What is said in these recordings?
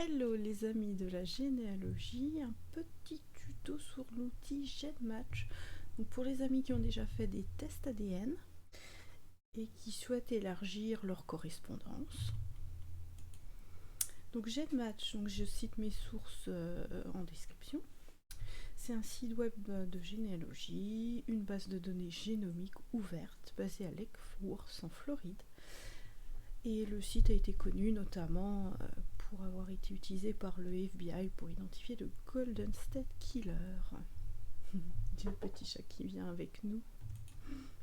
Hello les amis de la généalogie, un petit tuto sur l'outil GenMatch. Donc pour les amis qui ont déjà fait des tests ADN et qui souhaitent élargir leur correspondance. Donc GenMatch, donc je cite mes sources en description. C'est un site web de généalogie, une base de données génomique ouverte basée à Lake Forest en Floride. Et le site a été connu notamment pour avoir été utilisé par le FBI pour identifier le Golden State Killer. Le petit chat qui vient avec nous.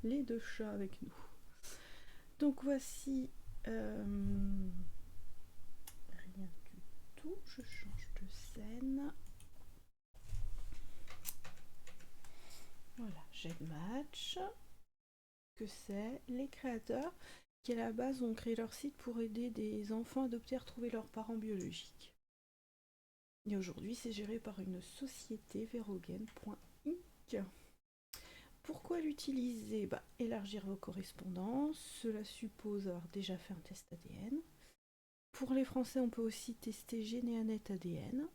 Les deux chats avec nous. Donc voici rien du tout. Je change de scène. Voilà, GenMatch. Que c'est les créateurs qui à la base ont créé leur site pour aider des enfants adoptés à retrouver leurs parents biologiques. Et aujourd'hui, c'est géré par une société Verogen.inc. Pourquoi l'utiliser? Élargir vos correspondances, cela suppose avoir déjà fait un test ADN. Pour les Français, on peut aussi tester Généanet ADN,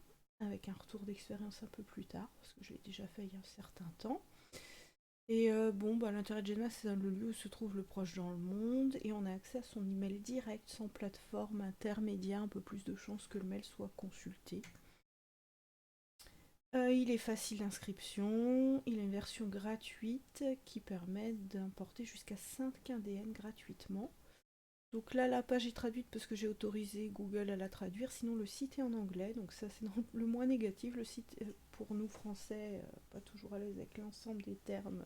avec un retour d'expérience un peu plus tard, parce que je l'ai déjà fait il y a un certain temps. Et l'intérêt de Géna, c'est le lieu où se trouve le proche dans le monde, et on a accès à son email direct, sans plateforme intermédiaire, un peu plus de chances que le mail soit consulté. Il est facile d'inscription, il a une version gratuite qui permet d'importer jusqu'à 5 ADN gratuitement. Donc là, la page est traduite parce que j'ai autorisé Google à la traduire, sinon le site est en anglais, donc ça c'est le moins négatif. Le site, pour nous français, pas toujours à l'aise avec l'ensemble des termes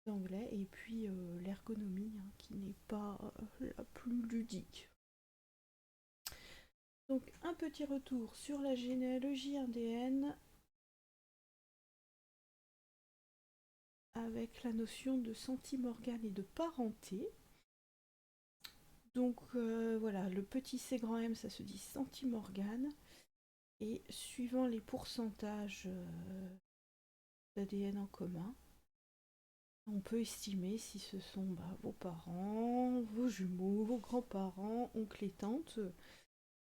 d'anglais, et puis l'ergonomie qui n'est pas la plus ludique. Donc un petit retour sur la généalogie ADN avec la notion de centimorgane et de parenté. Donc voilà, le petit C grand M, ça se dit centimorgane. Et suivant les pourcentages d'ADN en commun, on peut estimer si ce sont vos parents, vos jumeaux, vos grands-parents, oncles et tantes,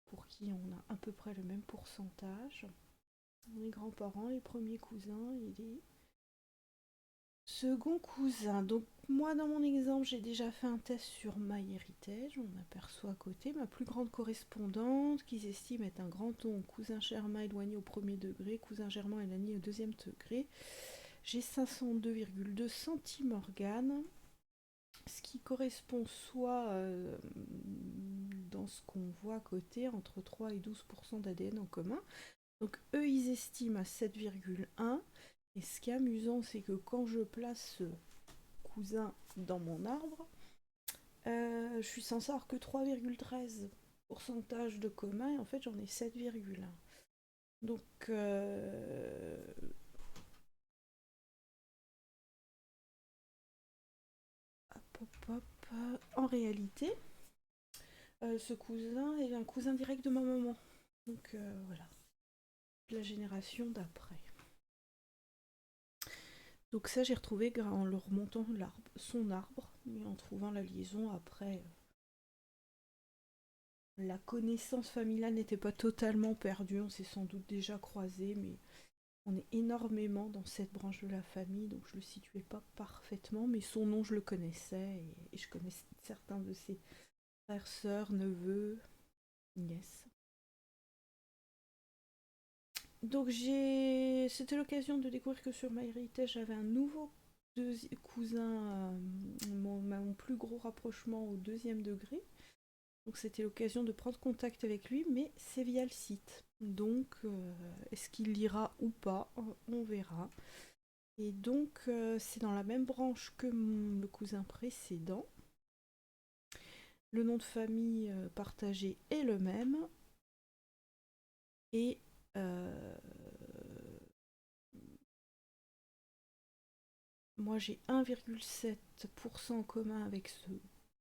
pour qui on a à peu près le même pourcentage. Les grands-parents, les premiers cousins et les seconds cousins. Donc moi dans mon exemple j'ai déjà fait un test sur MyHeritage. On aperçoit à côté ma plus grande correspondante qu'ils estiment être un grand-oncle, cousin germain éloigné au premier degré, cousin germain éloigné au deuxième degré. J'ai 502,2 centimorganes, ce qui correspond soit dans ce qu'on voit à côté entre 3 et 12% d'ADN en commun. Donc eux ils estiment à 7,1. Et ce qui est amusant, c'est que quand je place ce cousin dans mon arbre, je suis censée avoir que 3,13% de commun, et en fait j'en ai 7,1. Donc en réalité, ce cousin est un cousin direct de ma maman. Donc voilà, la génération d'après. Donc ça j'ai retrouvé en le remontant son arbre, et en trouvant la liaison après. La connaissance familiale n'était pas totalement perdue, on s'est sans doute déjà croisés, mais on est énormément dans cette branche de la famille, donc je le situais pas parfaitement, mais son nom je le connaissais, et je connaissais certains de ses frères, sœurs, neveux, nièces. Donc c'était l'occasion de découvrir que sur MyHeritage j'avais un nouveau cousin, mon plus gros rapprochement au deuxième degré. Donc c'était l'occasion de prendre contact avec lui, mais c'est via le site. Donc est-ce qu'il lira ou pas? On verra. Et donc c'est dans la même branche que le cousin précédent. Le nom de famille partagé est le même. Et moi j'ai 1,7% en commun avec ce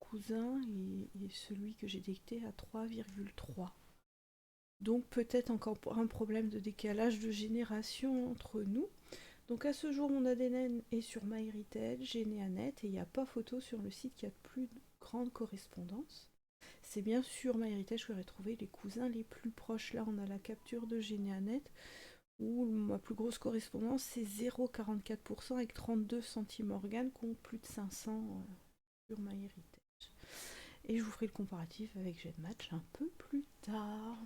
cousin, et celui que j'ai détecté à 3,3. Donc peut-être encore un problème de décalage de génération entre nous. Donc à ce jour, mon ADN est sur MyHeritage, Généanet, et il n'y a pas photo sur le site qui a de plus grande correspondance. c'est bien sur MyHeritage que j'aurais trouvé les cousins les plus proches. Là, on a la capture de Généanet, où ma plus grosse correspondance, c'est 0,44% avec 32 centimorganes, qui ont plus de 500 sur MyHeritage. Et je vous ferai le comparatif avec GEDmatch un peu plus tard.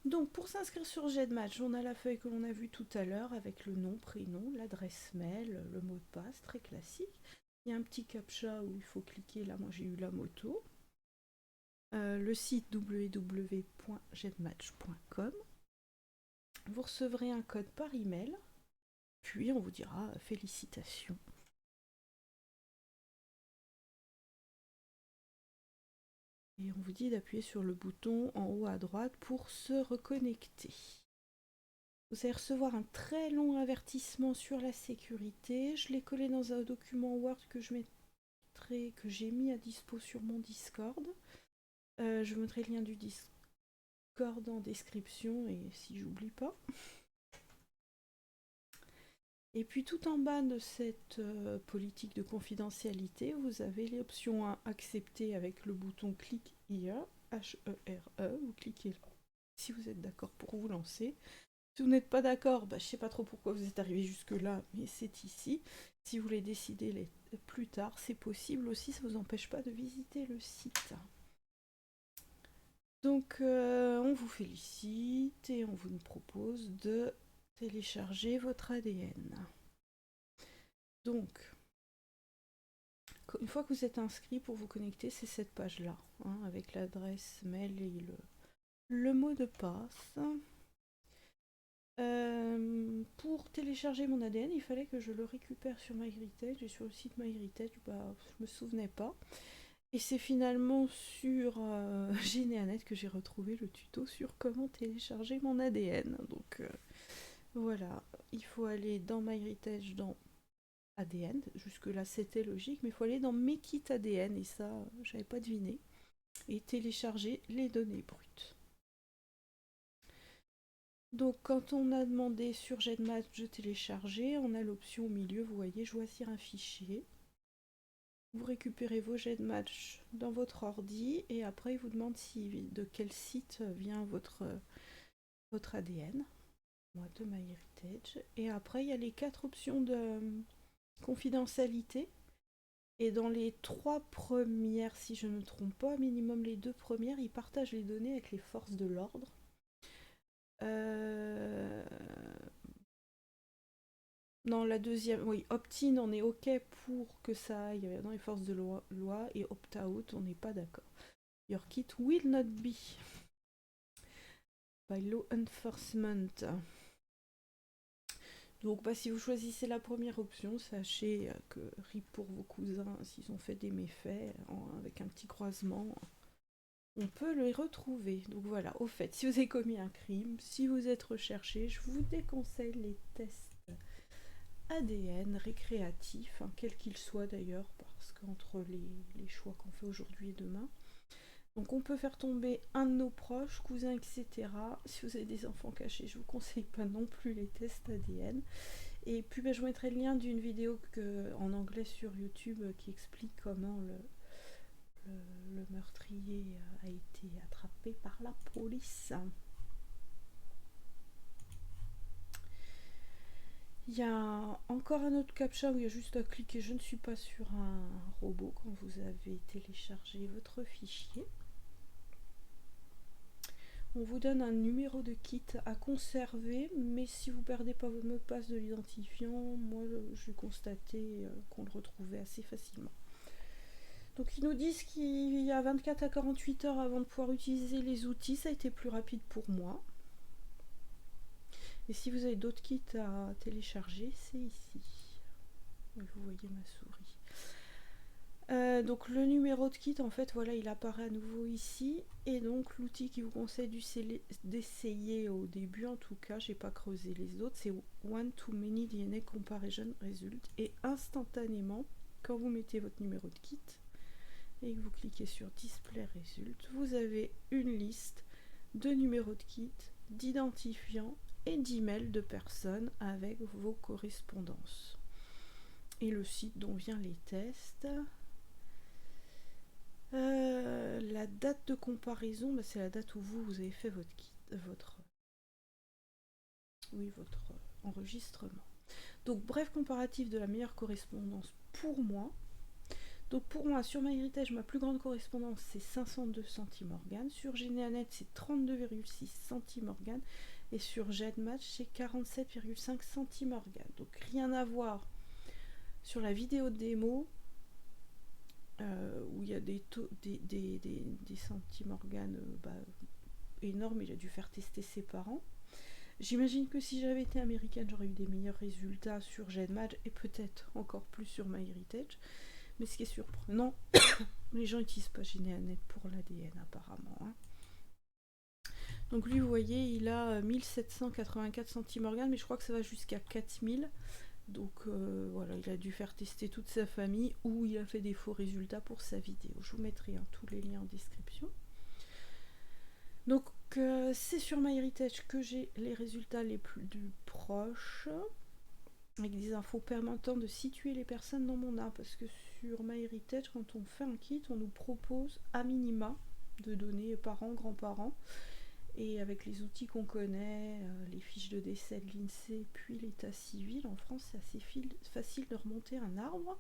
Donc pour s'inscrire sur GEDmatch, on a la feuille que l'on a vue tout à l'heure avec le nom, prénom, l'adresse mail, le mot de passe, très classique. Il y a un petit captcha où il faut cliquer, là moi j'ai eu la moto. Le site www.gedmatch.com. Vous recevrez un code par email, puis on vous dira félicitations. Et on vous dit d'appuyer sur le bouton en haut à droite pour se reconnecter. Vous allez recevoir un très long avertissement sur la sécurité. Je l'ai collé dans un document Word que j'ai mis à dispo sur mon Discord. Je mettrai le lien du Discord en description et si j'oublie pas. Et puis tout en bas de cette politique de confidentialité, vous avez les options à accepter avec le bouton Click Here, H-E-R-E, vous cliquez là. Si vous êtes d'accord pour vous lancer. Si vous n'êtes pas d'accord, je ne sais pas trop pourquoi vous êtes arrivé jusque là, mais c'est ici. Si vous voulez décider plus tard, c'est possible aussi, ça ne vous empêche pas de visiter le site. Donc on vous félicite et on vous propose de télécharger votre ADN. Donc, une fois que vous êtes inscrit pour vous connecter, c'est cette page-là, hein, avec l'adresse mail et le mot de passe. Pour télécharger mon ADN, il fallait que je le récupère sur MyHeritage, et sur le site MyHeritage, je me souvenais pas. Et c'est finalement sur Généanet que j'ai retrouvé le tuto sur comment télécharger mon ADN. Donc voilà, il faut aller dans MyHeritage, dans ADN, jusque là c'était logique, mais il faut aller dans Mes kits ADN, et ça j'avais pas deviné, et télécharger les données brutes. Donc quand on a demandé sur GEDmatch de télécharger, on a l'option au milieu, vous voyez, choisir un fichier. Vous récupérez vos GEDmatch dans votre ordi et après il vous demande de quel site vient votre ADN. Moi de MyHeritage. Et après il y a les 4 options de confidentialité. Et dans les 3 premières, si je ne me trompe pas, minimum les 2 premières, ils partagent les données avec les forces de l'ordre. Dans la deuxième, oui, opt-in, on est OK pour que ça aille dans les forces de loi, et opt-out, on n'est pas d'accord. Your kit will not be by law enforcement. Donc si vous choisissez la première option, sachez que RIP pour vos cousins s'ils ont fait des méfaits, avec un petit croisement, on peut les retrouver. Donc voilà, au fait, si vous avez commis un crime, si vous êtes recherché, je vous déconseille les tests ADN récréatifs, quels qu'ils soient d'ailleurs, parce qu'entre les choix qu'on fait aujourd'hui et demain, donc on peut faire tomber un de nos proches, cousins, etc. Si vous avez des enfants cachés, je vous conseille pas non plus les tests ADN. Et puis je vous mettrai le lien d'une vidéo en anglais sur YouTube qui explique comment le meurtrier a été attrapé par la police. Il y a encore un autre captcha où il y a juste à cliquer je ne suis pas sur un robot quand vous avez téléchargé votre fichier. On vous donne un numéro de kit à conserver, mais si vous ne perdez pas votre mot de passe de l'identifiant, moi j'ai constaté qu'on le retrouvait assez facilement. Donc ils nous disent qu'il y a 24 à 48 heures avant de pouvoir utiliser les outils, ça a été plus rapide pour moi. Et si vous avez d'autres kits à télécharger, c'est ici. Vous voyez ma souris. Donc le numéro de kit, en fait, voilà, il apparaît à nouveau ici. Et donc l'outil qui vous conseille d'essayer au début, en tout cas, j'ai pas creusé les autres, c'est One to Many DNA Comparison Result. Et instantanément, quand vous mettez votre numéro de kit et que vous cliquez sur Display Result, vous avez une liste de numéros de kit, d'identifiants et d'emails de personnes avec vos correspondances. Et le site dont viennent les tests. La date de comparaison, bah, c'est la date où vous avez fait votre enregistrement. Donc, bref comparatif de la meilleure correspondance pour moi. Donc pour moi, sur MyHeritage, ma plus grande correspondance, c'est 502 centimorganes. Sur Généanet, c'est 32,6 centimorganes. Et sur GEDmatch, c'est 47,5 centimorganes. Donc rien à voir sur la vidéo de démo, où il y a des centimorganes énormes. Il a dû faire tester ses parents. J'imagine que si j'avais été américaine, j'aurais eu des meilleurs résultats sur GEDmatch et peut-être encore plus sur MyHeritage. Mais ce qui est surprenant, les gens n'utilisent pas Généanet pour l'ADN apparemment. Hein. Donc lui, vous voyez, il a 1784 centimorganes, mais je crois que ça va jusqu'à 4000. Donc voilà, il a dû faire tester toute sa famille ou il a fait des faux résultats pour sa vidéo. Je vous mettrai tous les liens en description. Donc c'est sur MyHeritage que j'ai les résultats les plus proches, avec des infos permettant de situer les personnes dans mon arbre, parce que sur MyHeritage, quand on fait un kit, on nous propose à minima de donner parents, grands-parents, et avec les outils qu'on connaît, les fiches de décès de l'INSEE, puis l'état civil, en France c'est assez facile de remonter un arbre,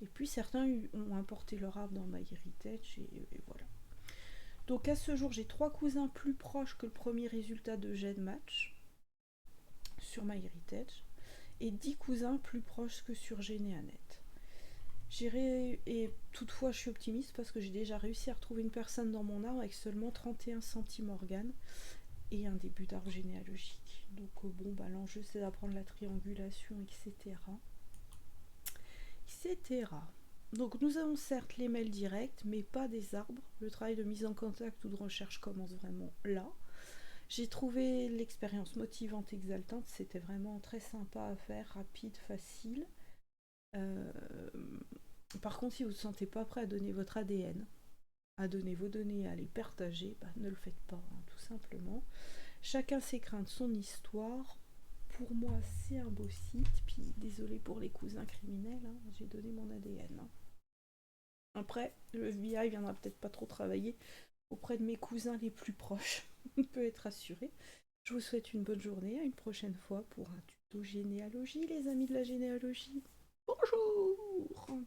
et puis certains ont importé leur arbre dans MyHeritage, et voilà. Donc à ce jour, j'ai 3 cousins plus proches que le premier résultat de GEDmatch sur MyHeritage, et 10 cousins plus proches que sur Généanet. Et toutefois, je suis optimiste parce que j'ai déjà réussi à retrouver une personne dans mon arbre avec seulement 31 centimorganes et un début d'arbre généalogique. Donc l'enjeu c'est d'apprendre la triangulation, etc. Donc nous avons certes les mails directs, mais pas des arbres. Le travail de mise en contact ou de recherche commence vraiment là. J'ai trouvé l'expérience motivante, exaltante. C'était vraiment très sympa à faire, rapide, facile. Par contre, si vous ne vous sentez pas prêt à donner votre ADN, à donner vos données, à les partager, ne le faites pas, hein, tout simplement. Chacun ses craintes, son histoire. Pour moi, c'est un beau site. Puis, désolé pour les cousins criminels, hein, j'ai donné mon ADN. Hein. Après, le FBI viendra peut-être pas trop travailler auprès de mes cousins les plus proches. On peut être assuré. Je vous souhaite une bonne journée. À une prochaine fois pour un tuto généalogie, les amis de la généalogie. Bonjour!